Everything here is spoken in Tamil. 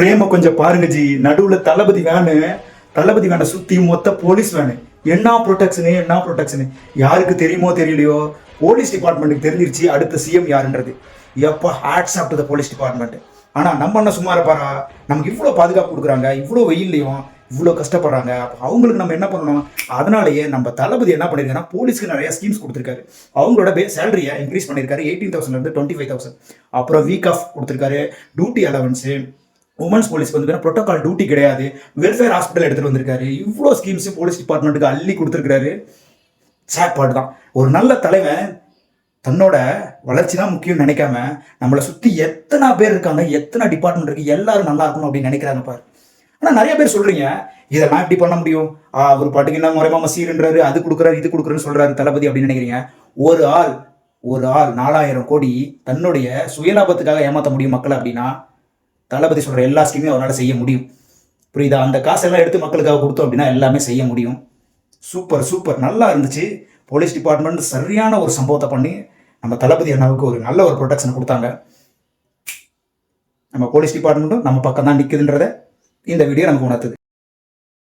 ஃப்ரேமை கொஞ்சம் பாருங்க ஜி. நடுவில் தளபதி வேனை சுற்றி மொத்த போலீஸ் வேனு. என்ன ப்ரொடெக்ஷனு யாருக்கு தெரியுமோ தெரியலையோ, போலீஸ் டிபார்ட்மெண்ட்டுக்கு தெரிஞ்சிருச்சு அடுத்த சிஎம் யாருன்றது. எப்போ hats off to the police department. ஆனால் நம்ம என்ன சும்மா இருப்பாரா? நமக்கு இவ்வளோ பாதுகாப்பு கொடுக்குறாங்க, இவ்வளோ வெயில்லையும் இவ்வளோ கஷ்டப்படுறாங்க. அப்போ அவங்களுக்கு நம்ம என்ன பண்ணணும்? அதனாலேயே நம்ம தளபதி என்ன பண்ணியிருக்காருன்னா, போலீஸ்க்கு நிறைய ஸ்கீம்ஸ் கொடுத்துருக்காரு. அவங்களோட சேலரியை இன்க்ரீஸ் பண்ணியிருக்காரு 18,000 25,000. அப்புறம் வீக் ஆஃப் கொடுத்துருக்காரு, டியூட்டி அலவன்ஸு, உமன்ஸ் போலீஸ்க்கு வந்து ப்ரோட்டோகால் டியூட்டி கிடையாது, வெல்ஃபேர் ஹாஸ்பிட்டல் எடுத்துகிட்டு வந்திருக்காரு. இவ்வளோ ஸ்கீம்ஸ் போலீஸ் டிபார்ட்மெண்ட்டுக்கு அள்ளி கொடுத்துருக்காரு. சாப்பாடு தான். ஒரு நல்ல தலைவன் தன்னோட வளர்ச்சி தான் முக்கியம் நினைக்காம, நம்மளை சுற்றி எத்தனை பேர் இருக்காங்க, எத்தனை டிபார்ட்மெண்ட் இருக்கு, எல்லாரும் நல்லா இருக்கணும் அப்படின்னு நினைக்கிறாங்க பாரு. ஆனால் நிறைய பேர் சொல்றீங்க, இதெல்லாம் எப்படி பண்ண முடியும்? ஒரு பாட்டுக்கு என்ன முறைமா சீருன்றாரு, அது கொடுக்குறாரு, இது கொடுக்குறேன்னு சொல்றாரு தளபதி அப்படின்னு நினைக்கிறீங்க. ஒரு ஆள் 4000 கோடி தன்னுடைய சுயலாபத்துக்காக ஏமாற்ற முடியும் மக்களை அப்படின்னா, தளபதி சொல்ற எல்லா ஸ்கீமையும் அவரால் செய்ய முடியும். புரியுதா? அந்த காசெல்லாம் எடுத்து மக்களுக்காக கொடுத்தோம் அப்படின்னா எல்லாமே செய்ய முடியும். சூப்பர் நல்லா இருந்துச்சு. போலீஸ் டிபார்ட்மெண்ட் சரியான ஒரு சம்பவத்தை பண்ணி நம்ம தளபதி அண்ணாவுக்கு ஒரு நல்ல ஒரு ப்ரொடெக்ஷன் கொடுத்தாங்க. நம்ம போலீஸ் டிபார்ட்மெண்ட்டும் நம்ம பக்கம் தான் நிற்குதுன்றதை இந்த வீடியோ நமக்கு உணர்த்துது.